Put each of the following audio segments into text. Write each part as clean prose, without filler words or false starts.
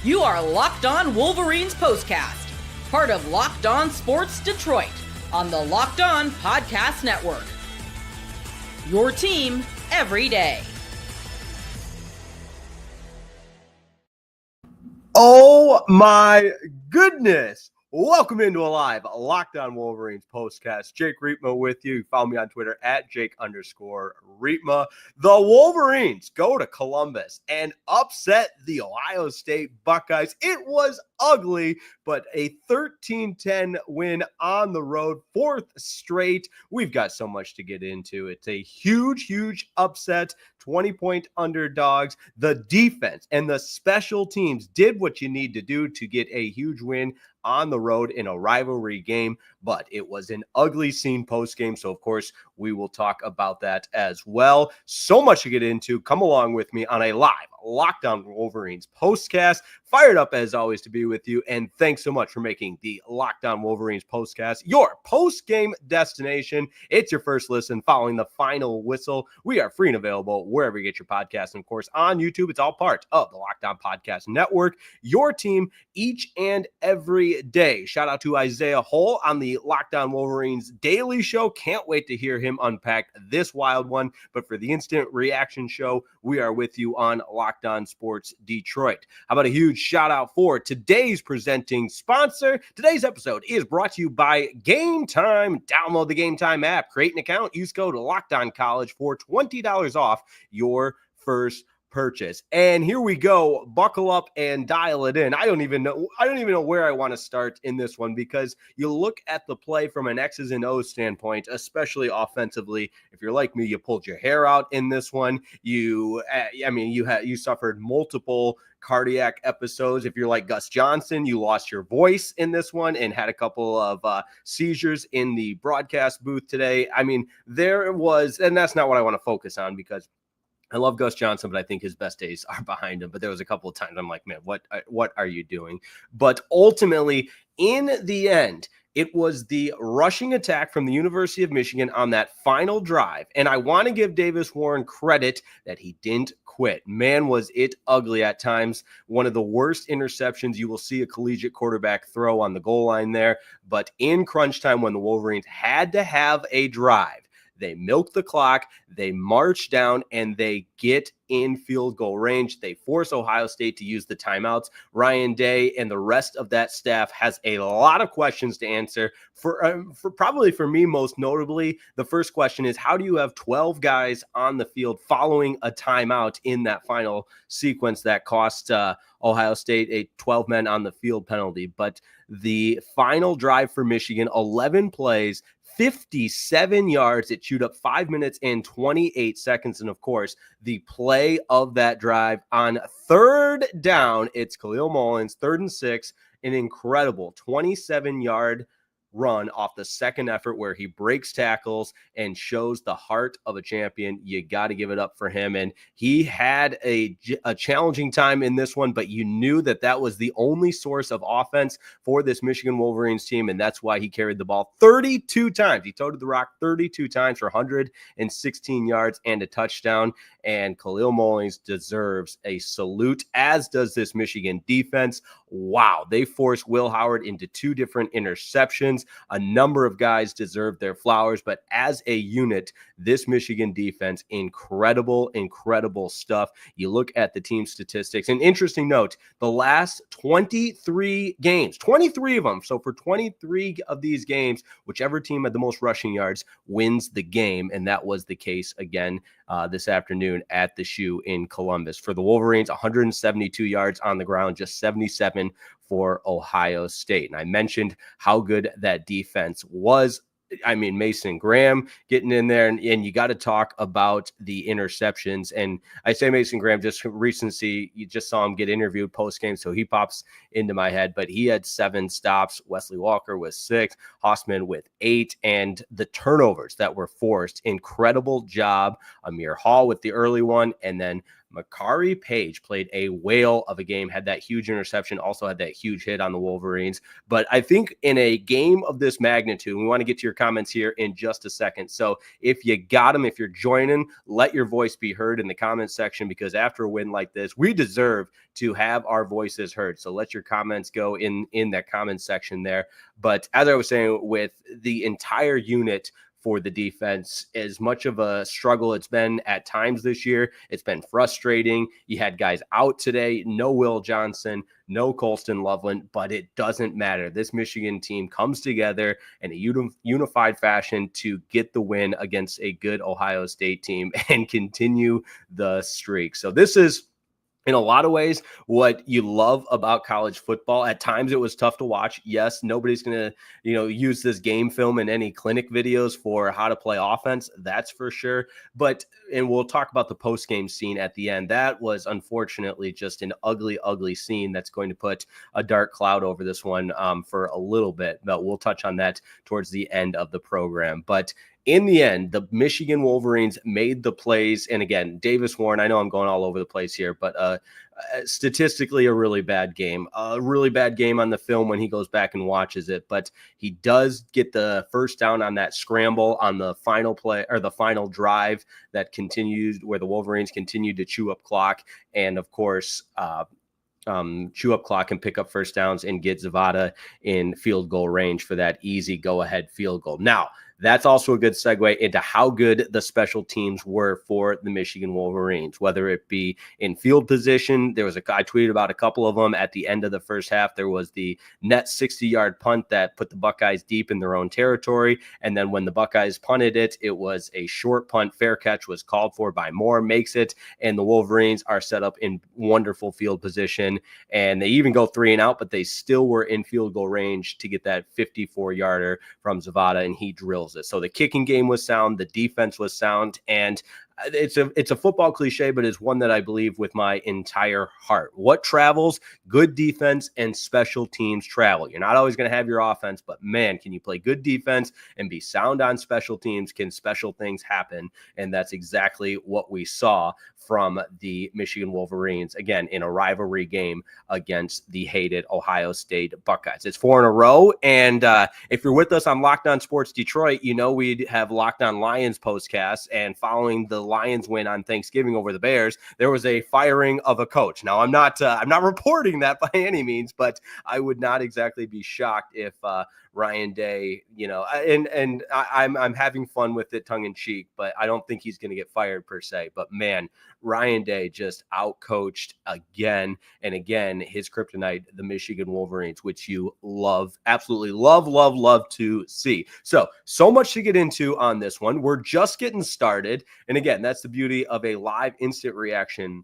You are Locked On Wolverines Postcast, part of Locked On Sports Detroit on the Locked On Podcast Network. Your team every day. Oh my goodness. Welcome into a live Locked On Wolverines postcast. Jake Riepma with you. Follow me on Twitter at Jake_Riepma. The Wolverines go to Columbus and upset the Ohio State Buckeyes. It was ugly, but a 13-10 win on the road, fourth straight. We've got so much to get into. It's a huge upset, 20-point underdogs. The defense and the special teams did what you need to do to get a huge win on the road in a rivalry game, but it was an ugly scene post-game, so of course we will talk about that as well. So much to get into. Come along with me on a live Locked On Wolverines postcast. Fired up as always to be with you, and thanks so much for making the Locked On Wolverines postcast your post-game destination. It's your first listen following the final whistle. We are free and available wherever you get your podcasts, and of course on YouTube. It's all part of the Locked On Podcast Network, your team each and every day. Shout out to Isaiah Hull on the Locked On Wolverines daily show. Can't wait to hear him unpack this wild one. But for the instant reaction show, we are with you on Locked On Sports Detroit. How about a huge shout out for today's presenting sponsor? Today's episode is brought to you by Game Time. Download the Game Time app, create an account, use code LOCKEDONCollege for $20 off your first purchase. And here we go. Buckle up and dial it in. I don't even know where I want to start in this one, because you look at the play from an X's and O's standpoint, especially offensively. If you're like me, you pulled your hair out in this one. You suffered multiple cardiac episodes. If you're like Gus Johnson, you lost your voice in this one and had a couple of seizures in the broadcast booth today. I mean, there was, and that's not what I want to focus on, because I love Gus Johnson, but I think his best days are behind him. But there was a couple of times I'm like, man, what are you doing? But ultimately, in the end, it was the rushing attack from the University of Michigan on that final drive. And I want to give Davis Warren credit that he didn't quit. Man, was it ugly at times. One of the worst interceptions you will see a collegiate quarterback throw on the goal line there. But in crunch time, when the Wolverines had to have a drive, they milk the clock, they march down, and they get in field goal range. They force Ohio State to use the timeouts. Ryan Day and the rest of that staff has a lot of questions to answer. For probably for me, most notably, the first question is, how do you have 12 guys on the field following a timeout in that final sequence that cost Ohio State a 12 men on the field penalty? But the final drive for Michigan, 11 plays, 57 yards. It chewed up 5 minutes and 28 seconds. And of course, the play of that drive on third down, it's Kalel Mullings, 3rd and 6, an incredible 27-yard run off the second effort where he breaks tackles and shows the heart of a champion. You got to give it up for him. And he had a challenging time in this one, but you knew that was the only source of offense for this Michigan Wolverines team. And that's why he carried the ball 32 times. He toted the rock 32 times for 116 yards and a touchdown. And Kalel Mullings deserves a salute, as does this Michigan defense. Wow, they forced Will Howard into 2 different interceptions. A number of guys deserve their flowers, but as a unit, this Michigan defense, incredible stuff. You look at the team statistics. An interesting note, the last 23 games, 23 of them. So for 23 of these games, whichever team had the most rushing yards wins the game, and that was the case again this afternoon at the Shoe in Columbus. For the Wolverines, 172 yards on the ground, just 77 for Ohio State. And I mentioned how good that defense was. I mean, Mason Graham getting in there, and you got to talk about the interceptions. And I say Mason Graham just for recency. You just saw him get interviewed post-game, so he pops into my head. But he had 7 stops. Wesley Walker with 6, Hausman with 8, and the turnovers that were forced. Incredible job. Amir Hall with the early one, and then Makari Page played a whale of a game, had that huge interception, also had that huge hit on the Wolverines. But I think in a game of this magnitude, we want to get to your comments here in just a second. So if you got them, if you're joining, let your voice be heard in the comments section, because after a win like this, we deserve to have our voices heard. So let your comments go in that comment section there. But as I was saying, with the entire unit for the defense, as much of a struggle it's been at times this year, it's been frustrating. You had guys out today, no Will Johnson, no Colston Loveland, but it doesn't matter. This Michigan team comes together in a unified fashion to get the win against a good Ohio State team and continue the streak. So this is, in a lot of ways, what you love about college football. At times it was tough to watch. Yes, nobody's going to, use this game film in any clinic videos for how to play offense. That's for sure. And we'll talk about the post-game scene at the end. That was unfortunately just an ugly, ugly scene that's going to put a dark cloud over this one for a little bit. But we'll touch on that towards the end of the program. But in the end, the Michigan Wolverines made the plays. And again, Davis Warren, I know I'm going all over the place here, but statistically a really bad game. A really bad game on the film when he goes back and watches it. But he does get the first down on that scramble on the final play, or the final drive that continued, where the Wolverines continued to chew up clock. And of course, chew up clock and pick up first downs and get Zavada in field goal range for that easy go-ahead field goal. Now, that's also a good segue into how good the special teams were for the Michigan Wolverines, whether it be in field position. I tweeted about a couple of them at the end of the first half. There was the net 60-yard punt that put the Buckeyes deep in their own territory. And then when the Buckeyes punted it, it was a short punt. Fair catch was called for by Moore, makes it. And the Wolverines are set up in wonderful field position. And they even go 3 and out, but they still were in field goal range to get that 54-yarder from Zavada, and he drills it. So the kicking game was sound, the defense was sound, and it's a football cliche, but it's one that I believe with my entire heart. What travels? Good defense and special teams travel. You're not always going to have your offense, but man, can you play good defense and be sound on special teams? Can special things happen? And that's exactly what we saw from the Michigan Wolverines, again, in a rivalry game against the hated Ohio State Buckeyes. It's 4 in a row, and if you're with us on Locked On Sports Detroit, we have Locked On Lions postcast, and following the Lions win on Thanksgiving over the Bears, there was a firing of a coach. Now, I'm not reporting that by any means, but I would not exactly be shocked if Ryan Day, and I'm having fun with it tongue in cheek, but I don't think he's going to get fired per se. But man, Ryan Day just outcoached again and again his kryptonite, the Michigan Wolverines, which you love, absolutely love to see. So much to get into on this one. We're just getting started. And again, that's the beauty of a live instant reaction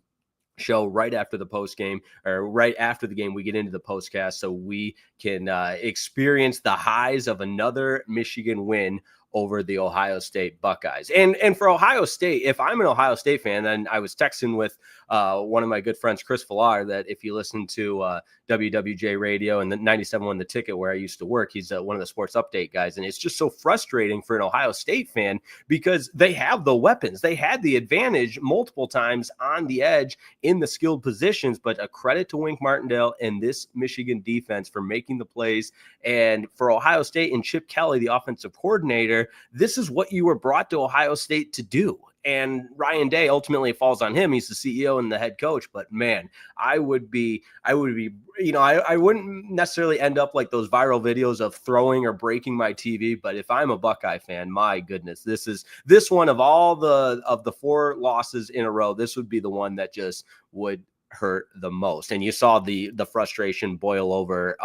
show right after the post game, or right after the game, we get into the postcast so we can experience the highs of another Michigan win over the Ohio State Buckeyes. And for Ohio State, if I'm an Ohio State fan, then I was texting with one of my good friends, Chris Villar, that if you listen to WWJ Radio and the 97.1 The Ticket, where I used to work, he's one of the sports update guys. And it's just so frustrating for an Ohio State fan because they have the weapons. They had the advantage multiple times on the edge in the skilled positions, but a credit to Wink Martindale and this Michigan defense for making the plays. And for Ohio State and Chip Kelly, the offensive coordinator, this is what you were brought to Ohio State to do. And Ryan Day, ultimately falls on him. He's the CEO and the head coach. But man, I wouldn't necessarily end up like those viral videos of throwing or breaking my TV. But if I'm a Buckeye fan, my goodness, this one of all the 4 losses in a row, this would be the one that just would hurt the most. And you saw the frustration boil over.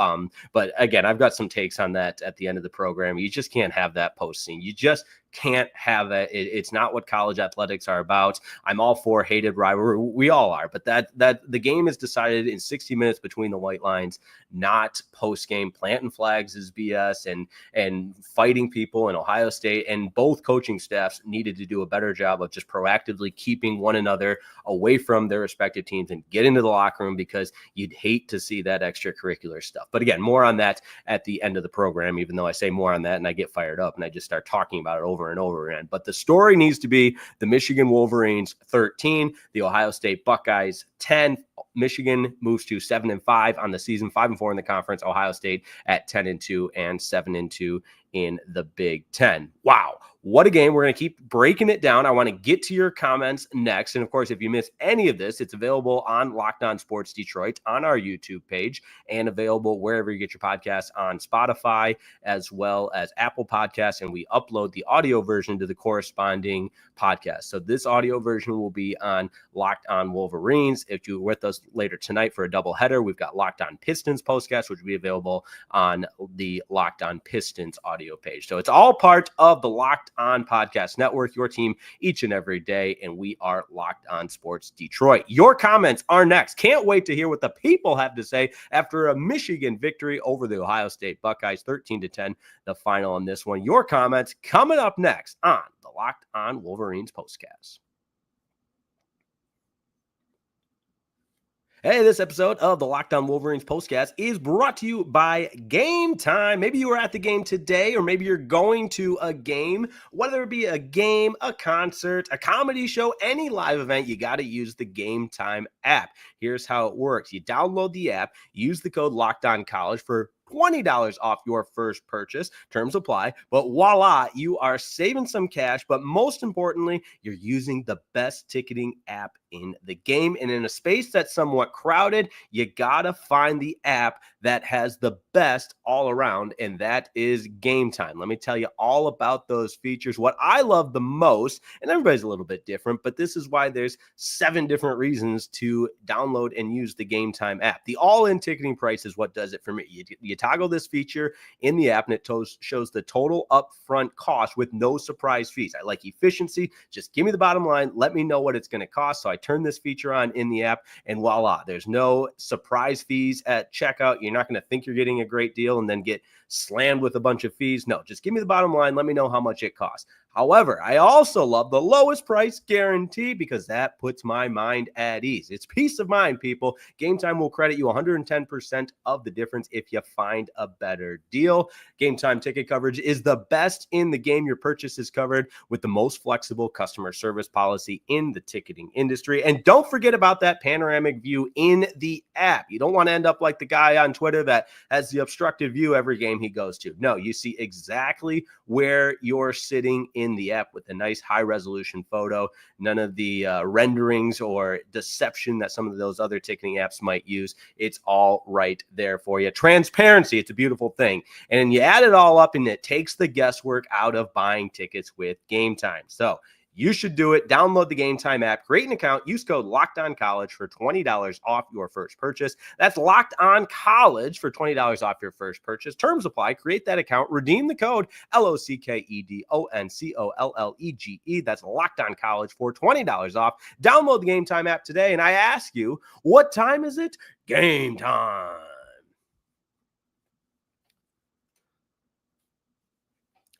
But again, I've got some takes on that at the end of the program. You just can't have that post scene. You just can't have it. It's not what college athletics are about. I'm all for hated rivalry. We all are, but that the game is decided in 60 minutes between the white lines, not post game. Planting flags is BS and fighting people in Ohio State, and both coaching staffs needed to do a better job of just proactively keeping one another away from their respective teams and get into the locker room, because you'd hate to see that extracurricular stuff. But again, more on that at the end of the program, even though I say more on that and I get fired up and I just start talking about it over over and over again. But the story needs to be the Michigan Wolverines 13, the Ohio State Buckeyes 10. Michigan moves to 7-5 on the season, 5-4 in the conference. Ohio State at 10-2 and 7-2 in the Big Ten. Wow. What a game. We're going to keep breaking it down. I want to get to your comments next. And of course, if you miss any of this, it's available on Locked On Sports Detroit on our YouTube page and available wherever you get your podcasts on Spotify as well as Apple Podcasts. And we upload the audio version to the corresponding podcast. So this audio version will be on Locked On Wolverines. If you're with us later tonight for a doubleheader, we've got Locked On Pistons postcast, which will be available on the Locked On Pistons audio page. So it's all part of the Locked On Podcast Network, your team each and every day, and we are Locked On Sports Detroit. Your comments are next. Can't wait to hear what the people have to say after a Michigan victory over the Ohio State Buckeyes, 13-10, the final on this one. Your comments coming up next on the Locked On Wolverines postcast. Hey, this episode of the Locked On Wolverines postcast is brought to you by Game Time. Maybe you were at the game today, or maybe you're going to a game. Whether it be a game, a concert, a comedy show, any live event, you got to use the Game Time app. Here's how it works. You download the app, use the code LOCKEDONCollege for $20 off your first purchase. Terms apply. But voila, you are saving some cash. But most importantly, you're using the best ticketing app in the game. And in a space that's somewhat crowded, you gotta find the app that has the best all around, and that is Game Time. Let me tell you all about those features. What I love the most, and everybody's a little bit different, but this is why there's 7 different reasons to download and use the Game Time app. The all-in ticketing price is what does it for me. You toggle this feature in the app, and it shows the total upfront cost with no surprise fees. I like efficiency. Just give me the bottom line. Let me know what it's going to cost. So I turn this feature on in the app, and voila, there's no surprise fees at checkout. You're not going to think you're getting a great deal and then get slammed with a bunch of fees. No, just give me the bottom line. Let me know how much it costs. However, I also love the lowest price guarantee because that puts my mind at ease. It's peace of mind, people. Game Time will credit you 110% of the difference if you find a better deal. Game Time ticket coverage is the best in the game. Your purchase is covered with the most flexible customer service policy in the ticketing industry. And don't forget about that panoramic view in the app. You don't want to end up like the guy on Twitter that has the obstructed view every game he goes to. No, you see exactly where you're sitting in the app with a nice high resolution photo, none of the renderings or deception that some of those other ticketing apps might use. It's all right there for you. Transparency, it's a beautiful thing. And you add it all up and it takes the guesswork out of buying tickets with Game Time. So you should do it. Download the Game Time app, create an account, use code LOCKEDONCollege for $20 off your first purchase. That's Locked On College for $20 off your first purchase. Terms apply. Create that account. Redeem the code LOCKEDONCOLLEGE. That's Locked On College for $20 off. Download the Game Time app today. And I ask you, what time is it? Game time.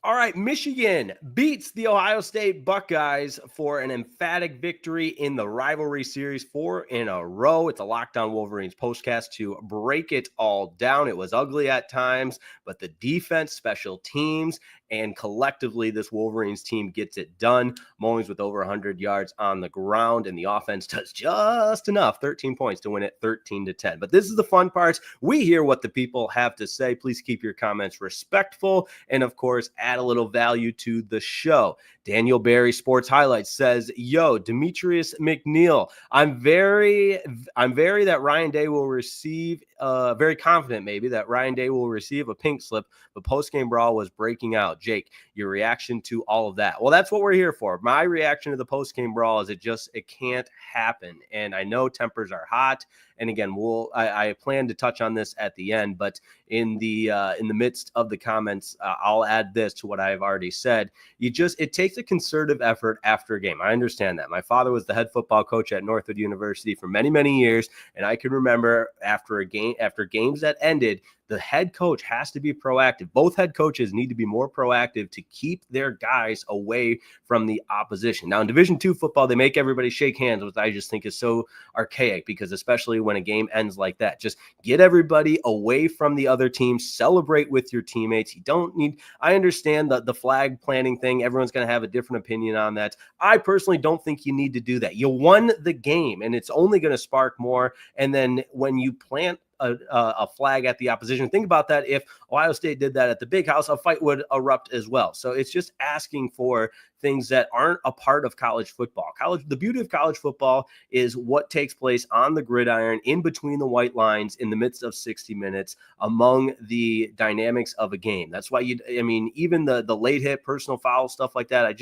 All right, Michigan beats the Ohio State Buckeyes for an emphatic victory in the rivalry series, 4 in a row. It's a Locked On Wolverines postcast to break it all down. It was ugly at times, but the defense, special teams, and collectively, this Wolverines team gets it done. Mullings with over 100 yards on the ground, and the offense does just enough, 13 points to win it 13-10. But this is the fun part. We hear what the people have to say. Please keep your comments respectful, and of course, add a little value to the show. Daniel Barry Sports Highlights says, yo, Demetrius McNeil, I'm very that Ryan Day will receive, very confident maybe that Ryan Day will receive a pink slip. The postgame brawl was breaking out. Jake, your reaction to all of that? Well, that's what we're here for. My reaction to the postgame brawl is it can't happen. And I know tempers are hot. And again, I plan to touch on this at the end, but in the midst of the comments, I'll add this to what I've already said. It takes a concerted effort after a game. I understand that. My father was the head football coach at Northwood University for many, many years, and I can remember after games that ended, the head coach has to be proactive. Both head coaches need to be more proactive to keep their guys away from the opposition. Now, in Division II football, they make everybody shake hands, which I just think is so archaic, because especially when a game ends like that, just get everybody away from the other team, celebrate with your teammates. You don't need, I understand the flag planting thing. Everyone's going to have a different opinion on that. I personally don't think you need to do that. You won the game, and it's only going to spark more. And then when you plant a flag at the opposition, think about that. If Ohio State did that at the Big House, a fight would erupt as well. So it's just asking for things that aren't a part of college football. The beauty of college football is what takes place on the gridiron, in between the white lines, in the midst of 60 minutes, among the dynamics of a game. That's why even the late hit, personal foul, stuff like that.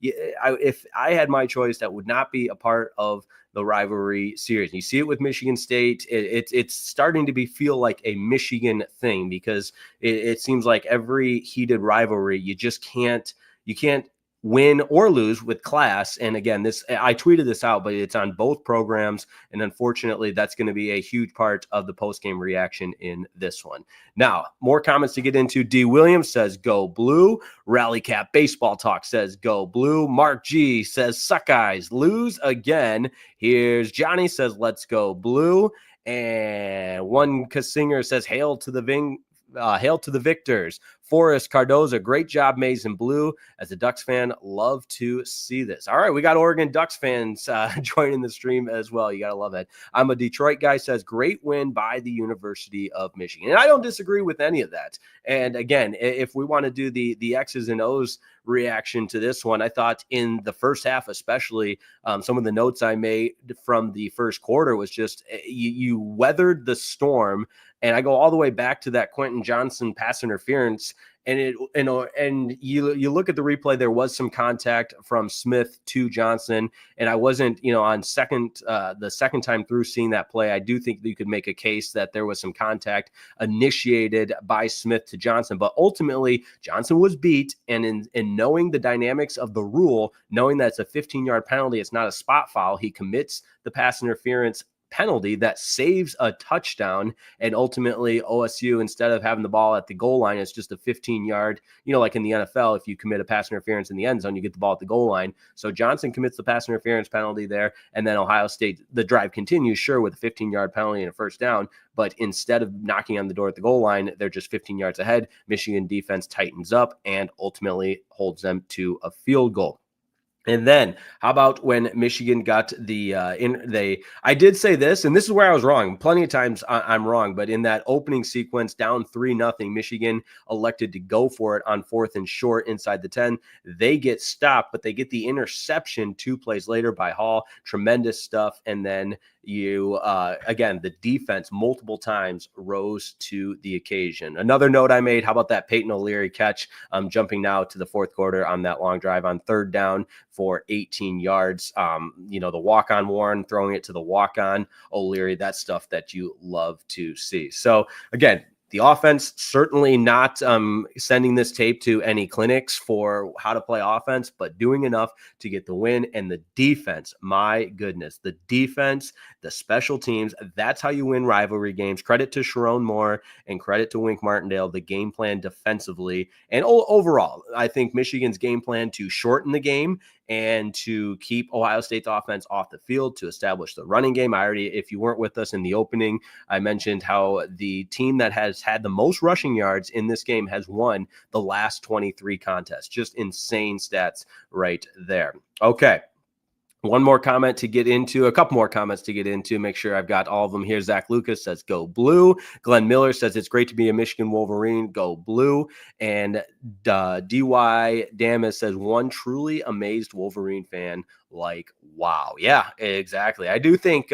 If I had my choice, that would not be a part of the rivalry series. You see it with Michigan State. It's starting to feel like a Michigan thing, because it seems like every heated rivalry, you can't win or lose with class. And again, I tweeted this out, but it's on both programs. And unfortunately, that's going to be a huge part of the post-game reaction in this one. Now, more comments to get into. D. Williams says, go blue. Rally Cap Baseball Talk says, go blue. Mark G says, suck eyes, lose again. Here's Johnny says, let's go blue. And one Singer says, hail to the victors. Forrest Cardoza, great job, Maize and Blue. As a Ducks fan, love to see this. All right, we got Oregon Ducks fans joining the stream as well. You got to love it. I'm a Detroit guy, says, great win by the University of Michigan. And I don't disagree with any of that. And again, if we want to do the X's and O's reaction to this one, I thought in the first half, especially, some of the notes I made from the first quarter was just you weathered the storm. And I go all the way back to that Quentin Johnson pass interference. And you look at the replay, there was some contact from Smith to Johnson. And I wasn't, on the second time through seeing that play, I do think that you could make a case that there was some contact initiated by Smith to Johnson. But ultimately, Johnson was beat. And in knowing the dynamics of the rule, knowing that it's a 15-yard penalty, it's not a spot foul, he commits the pass interference penalty that saves a touchdown. And ultimately OSU, instead of having the ball at the goal line, it's just a 15-yard, like in the NFL, if you commit a pass interference in the end zone, you get the ball at the goal line. So Johnson commits the pass interference penalty there. And then Ohio State, the drive continues, sure, with a 15-yard penalty and a first down. But instead of knocking on the door at the goal line, they're just 15 yards ahead. Michigan defense tightens up and ultimately holds them to a field goal. And then how about when Michigan got I did say this, and this is where I was wrong. Plenty of times I'm wrong, but in that opening sequence, down 3-0, Michigan elected to go for it on 4th and short inside the 10. They get stopped, but they get the interception 2 plays later by Hall. Tremendous stuff. And then again, the defense multiple times rose to the occasion. Another note I made, how about that Peyton O'Leary catch? Jumping now to the fourth quarter on that long drive on 3rd down for 18 yards. The walk-on Warren throwing it to the walk-on O'Leary, that's stuff that you love to see. So again, the offense certainly not sending this tape to any clinics for how to play offense, but doing enough to get the win. And the defense, my goodness, the defense, the special teams, that's how you win rivalry games. Credit to Sharon Moore and credit to Wink Martindale, the game plan defensively. And overall, I think Michigan's game plan to shorten the game and to keep Ohio State's offense off the field, to establish the running game. If you weren't with us in the opening, I mentioned how the team that has had the most rushing yards in this game has won the last 23 contests. Just insane stats right there. Okay. One more comment to get into, a couple more comments to get into. Make sure I've got all of them here. Zach Lucas says, go blue. Glenn Miller says, it's great to be a Michigan Wolverine. Go blue. And DY Damas says, one truly amazed Wolverine fan. Like, wow. Yeah, exactly. I do think,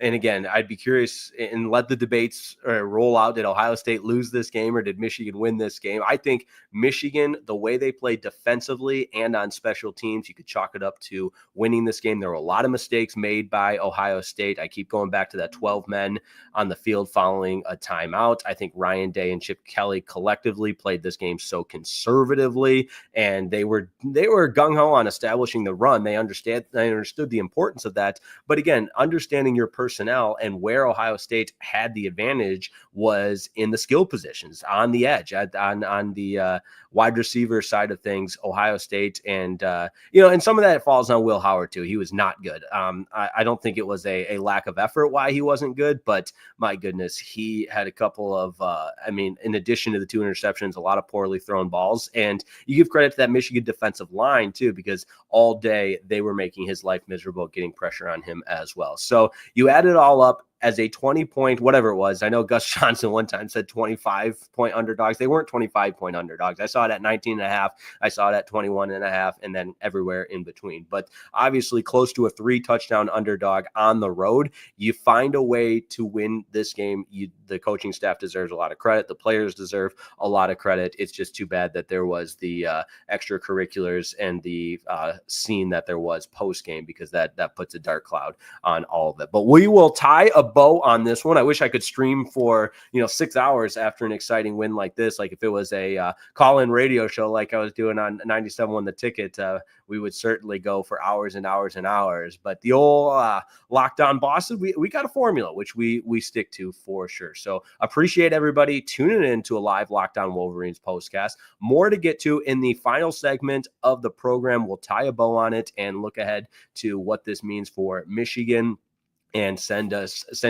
and again, I'd be curious and let the debates roll out. Did Ohio State lose this game or did Michigan win this game? I think Michigan, the way they played defensively and on special teams, you could chalk it up to winning this game. There were a lot of mistakes made by Ohio State. I keep going back to that 12 men on the field following a timeout. I think Ryan Day and Chip Kelly collectively played this game so conservatively, and they were gung-ho on establishing the run. They understand understood the importance of that. But again, understanding your personnel and where Ohio State had the advantage was in the skill positions on the edge, on the wide receiver side of things, Ohio State. And, and some of that falls on Will Howard too. He was not good. I don't think it was a lack of effort why he wasn't good, but my goodness, he had a couple of, in addition to the 2 interceptions, a lot of poorly thrown balls. And you give credit to that Michigan defensive line too, because all day they were making his life miserable, getting pressure on him as well. So you add it all up as a 20-point, whatever it was. I know Gus Johnson one time said 25-point underdogs. They weren't 25-point underdogs. I saw it at 19.5. I saw it at 21.5, and then everywhere in between. But obviously close to a 3-touchdown underdog on the road. You find a way to win this game. The coaching staff deserves a lot of credit. The players deserve a lot of credit. It's just too bad that there was the extracurriculars and the scene that there was post-game, because that puts a dark cloud on all of it. But we will tie a bow on this one. I wish I could stream for 6 hours after an exciting win like this. Like if it was a call-in radio show like I was doing on 97 The Ticket, we would certainly go for hours and hours and hours. But the old Locked On Boston, we got a formula which we stick to for sure. So appreciate everybody tuning in to a live Locked On Wolverines postcast. More to get to in the final segment of the program. We'll tie a bow on it and look ahead to what this means for Michigan and send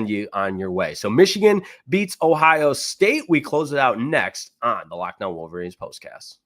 you on your way. So Michigan beats Ohio State. We close it out next on the Locked On Wolverines postcast.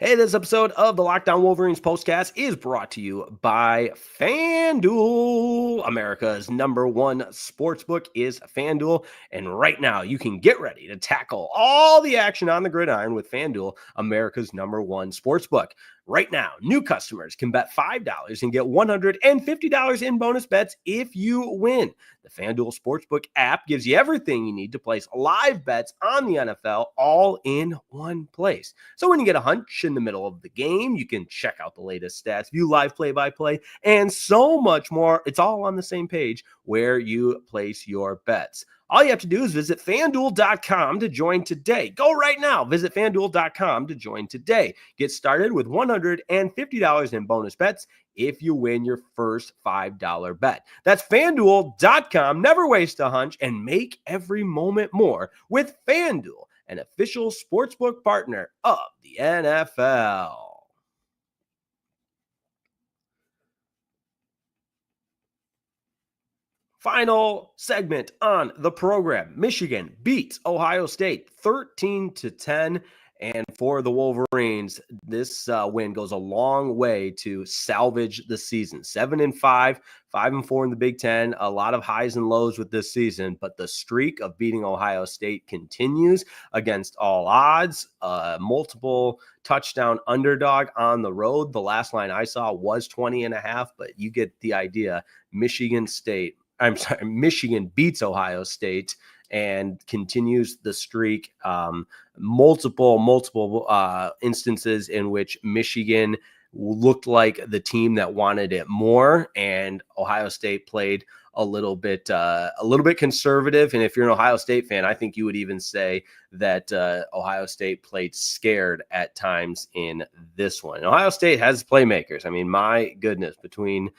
Hey, this episode of the Locked On Wolverines postcast is brought to you by FanDuel. America's #1 sportsbook is FanDuel. And right now you can get ready to tackle all the action on the gridiron with FanDuel, America's #1 sportsbook. Right now, new customers can bet $5 and get $150 in bonus bets if you win. The FanDuel Sportsbook app gives you everything you need to place live bets on the NFL all in one place. So when you get a hunch in the middle of the game, you can check out the latest stats, view live play-by-play, and so much more. It's all on the same page where you place your bets. All you have to do is visit FanDuel.com to join today. Go right now. Visit FanDuel.com to join today. Get started with $150 in bonus bets if you win your first $5 bet. That's FanDuel.com. Never waste a hunch and make every moment more with FanDuel, an official sportsbook partner of the NFL. Final segment on the program. Michigan beats Ohio State 13-10. And for the Wolverines, this win goes a long way to salvage the season. 7-5, 5-4 in the Big Ten. A lot of highs and lows with this season, but the streak of beating Ohio State continues against all odds. Multiple touchdown underdog on the road. The last line I saw was 20.5, but you get the idea. Michigan beats Ohio State and continues the streak. Multiple instances in which Michigan looked like the team that wanted it more, and Ohio State played a little bit conservative. And if you're an Ohio State fan, I think you would even say that Ohio State played scared at times in this one. And Ohio State has playmakers. I mean, my goodness, between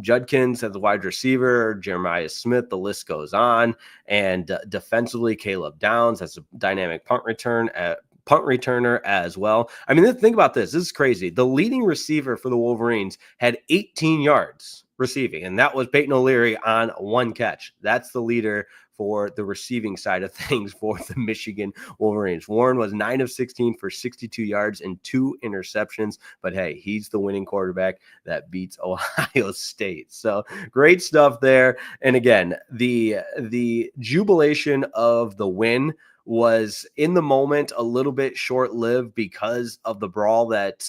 Judkins as the wide receiver, Jeremiah Smith, the list goes on. And defensively, Caleb Downs as a dynamic punt returner as well. I mean, think about this. This is crazy. The leading receiver for the Wolverines had 18 yards receiving, and that was Peyton O'Leary on one catch. That's the leader for the receiving side of things for the Michigan Wolverines. Warren was 9 of 16 for 62 yards and 2 interceptions. But hey, he's the winning quarterback that beats Ohio State. So great stuff there. And again, the jubilation of the win was in the moment a little bit short-lived because of the brawl that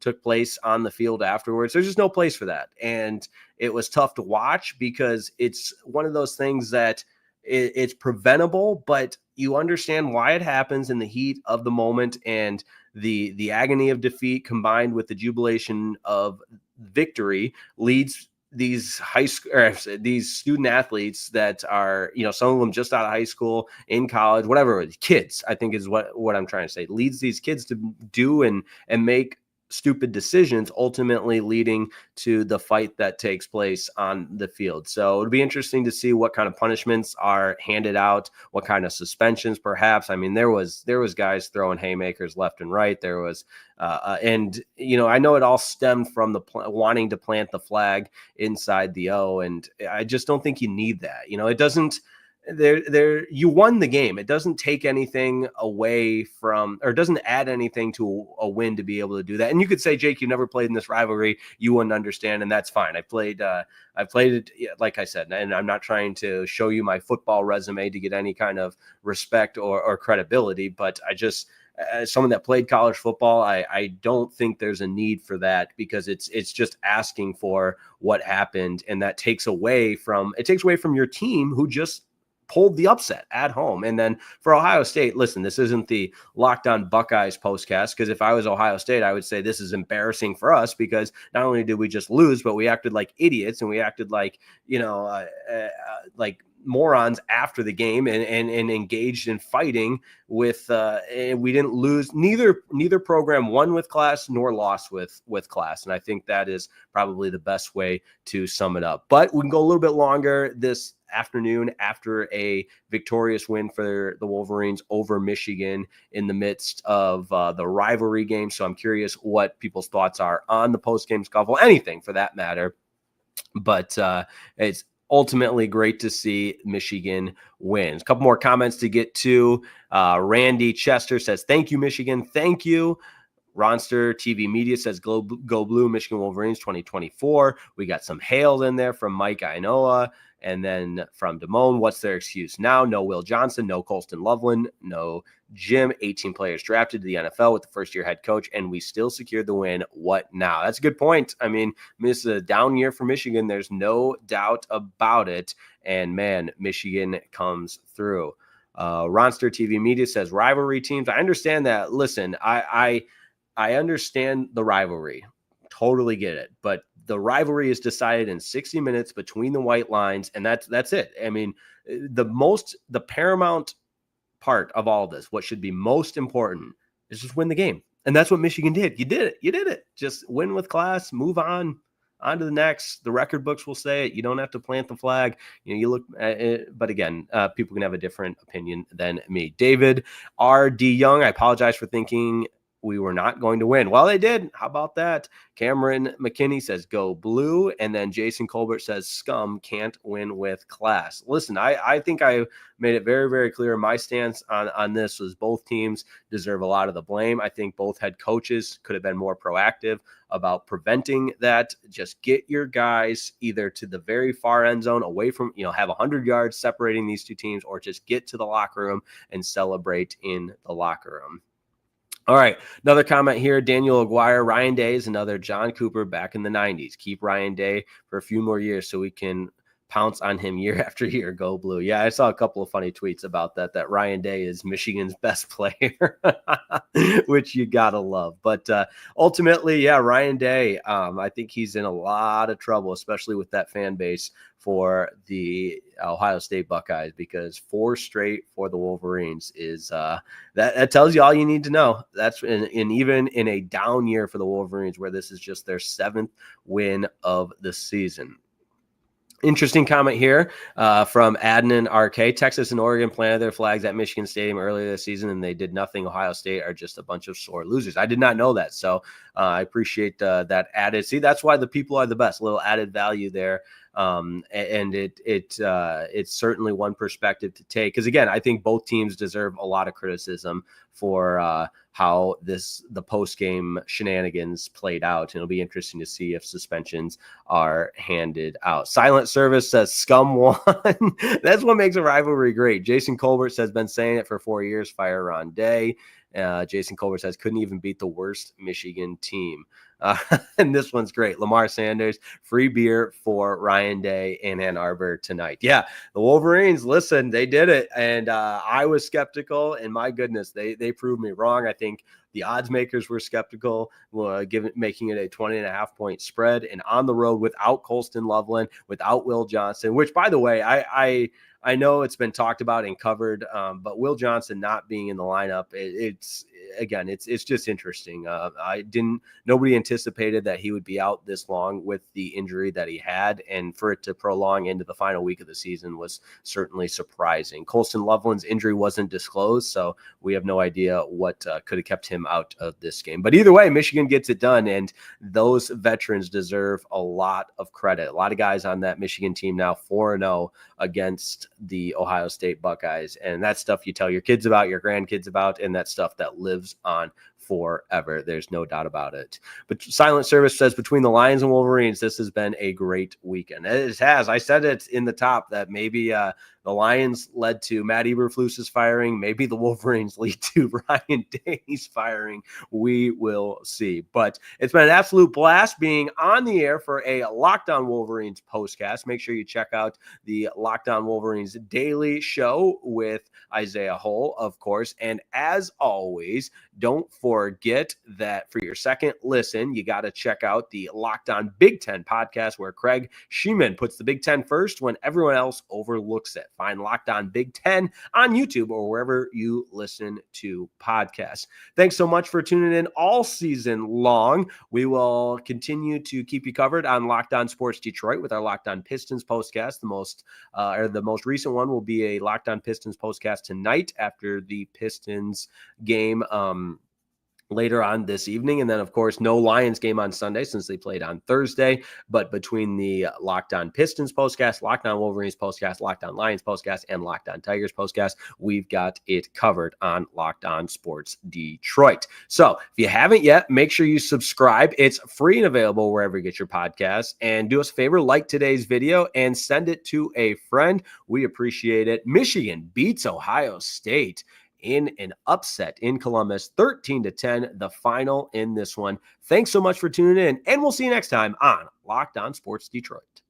took place on the field afterwards. There's just no place for that. And it was tough to watch because it's one of those things that it's preventable, but you understand why it happens in the heat of the moment, and the agony of defeat combined with the jubilation of victory leads these high school or these student athletes that are, some of them just out of high school, in college, whatever, kids, I think is what I'm trying to say, leads these kids to do and make stupid decisions, ultimately leading to the fight that takes place on the field. So it'll be interesting to see what kind of punishments are handed out, what kind of suspensions, perhaps. I mean, there was guys throwing haymakers left and right. There was, and I know it all stemmed from the wanting to plant the flag inside the O, and I just don't think you need that. It doesn't. You won the game. It doesn't take anything away from, or doesn't add anything to a win to be able to do that. And you could say, Jake, you never played in this rivalry, you wouldn't understand, and that's fine. I've played it, like I said, and I'm not trying to show you my football resume to get any kind of respect or credibility, but I just, as someone that played college football, I don't think there's a need for that, because it's just asking for what happened, and that takes away from your team, who just pulled the upset at home. And then for Ohio State, listen, this isn't the Locked On Buckeyes postcast, because if I was Ohio State, I would say this is embarrassing for us, because not only did we just lose, but we acted like idiots, and we acted like, like morons after the game, and engaged in fighting with, and we didn't lose. Neither program won with class nor lost with class. And I think that is probably the best way to sum it up. But we can go a little bit longer this afternoon after a victorious win for the Wolverines over Michigan in the midst of the rivalry game. So I'm curious what people's thoughts are on the post-game scuffle, anything for that matter. But it's ultimately great to see Michigan win. A couple more comments to get to. Randy Chester says, "Thank you, Michigan. Thank you." Ronster TV Media says, go blue, Michigan Wolverines 2024. We got some hail in there from Mike Inoa. And then from Damone, what's their excuse now? No Will Johnson, no Colston Loveland, no Jim, 18 players drafted to the NFL with the first-year head coach, and we still secured the win. What now? That's a good point. I mean, this is a down year for Michigan. There's no doubt about it. And, man, Michigan comes through. Ronster TV Media says, rivalry teams. I understand that. Listen, I understand the rivalry. Totally get it. But the rivalry is decided in 60 minutes between the white lines, and that's it. I mean, the paramount part of all of this, what should be most important, is just win the game. And that's what Michigan did. You did it. Just win with class, move on to the next. The record books will say it. You don't have to plant the flag. You look at it, but again, people can have a different opinion than me. David R.D. Young, I apologize for thinking we were not going to win. Well, they did. How about that? Cameron McKinney says, go blue. And then Jason Colbert says, scum can't win with class. Listen, I think I made it very, very clear. My stance on this was both teams deserve a lot of the blame. I think both head coaches could have been more proactive about preventing that. Just get your guys either to the very far end zone, away from, have 100 yards separating these two teams, or just get to the locker room and celebrate in the locker room. All right, another comment here. Daniel Aguirre, Ryan Day is another John Cooper back in the 90s. Keep Ryan Day for a few more years so we can pounce on him year after year. Go blue. Yeah, I saw a couple of funny tweets about that Ryan Day is Michigan's best player, which you got to love. But ultimately, yeah, Ryan Day, I think he's in a lot of trouble, especially with that fan base for the Ohio State Buckeyes, because 4 straight for the Wolverines is that tells you all you need to know. That's even in a down year for the Wolverines, where this is just their 7th win of the season. Interesting comment here from Adnan RK. Texas and Oregon planted their flags at Michigan Stadium earlier this season, and they did nothing. Ohio State are just a bunch of sore losers. I did not know that, so I appreciate that added. See, that's why the people are the best. A little added value there. And it's certainly one perspective to take, because again, I think both teams deserve a lot of criticism for how the post-game shenanigans played out. And it'll be interesting to see if suspensions are handed out. Silent Service says scum won. That's what makes a rivalry great. Jason Colbert says, been saying it for 4 years, fire Ron Day. Jason Colbert says, couldn't even beat the worst Michigan team. And this one's great. Lamar Sanders, free beer for Ryan Day in Ann Arbor tonight. Yeah, the Wolverines, listen, they did it. And I was skeptical, and my goodness, they proved me wrong. I think The odds makers were skeptical, making it a 20.5-point spread, and on the road without Colston Loveland, without Will Johnson, which, by the way, I know it's been talked about and covered, but Will Johnson not being in the lineup, it's just interesting. Nobody anticipated that he would be out this long with the injury that he had, and for it to prolong into the final week of the season was certainly surprising. Colston Loveland's injury wasn't disclosed, so we have no idea what could have kept him out of this game. But either way, Michigan gets it done, and those veterans deserve a lot of credit. A lot of guys on that Michigan team now 4-0 against the Ohio State Buckeyes, and that's stuff you tell your kids about, your grandkids about, and that stuff that lives on forever. There's no doubt about it. But Silent Service says, between the Lions and Wolverines, this has been a great weekend. It has. I said it in the top that maybe the Lions led to Matt Eberflus's firing. Maybe the Wolverines lead to Ryan Day's firing. We will see. But it's been an absolute blast being on the air for a Locked On Wolverines postcast. Make sure you check out the Locked On Wolverines daily show with Isaiah Hull, of course. And as always, don't forget that for your second listen, you got to check out the Locked On Big Ten podcast, where Craig Sheeman puts the Big Ten first when everyone else overlooks it. Find Locked On Big Ten on YouTube or wherever you listen to podcasts. Thanks so much for tuning in all season long. We will continue to keep you covered on Locked On Sports Detroit with our Locked On Pistons postcast. The most recent one will be a Locked On Pistons postcast tonight after the Pistons game later on this evening. And then, of course, no Lions game on Sunday since they played on Thursday. But between the Locked On Pistons postcast, Locked On Wolverines postcast, Locked On Lions postcast, and Locked On Tigers postcast, we've got it covered on Locked On Sports Detroit. So if you haven't yet, make sure you subscribe. It's free and available wherever you get your podcasts. And do us a favor, like today's video and send it to a friend. We appreciate it. Michigan beats Ohio State in an upset in Columbus, 13-10, the final in this one. Thanks so much for tuning in, and we'll see you next time on Locked On Sports Detroit.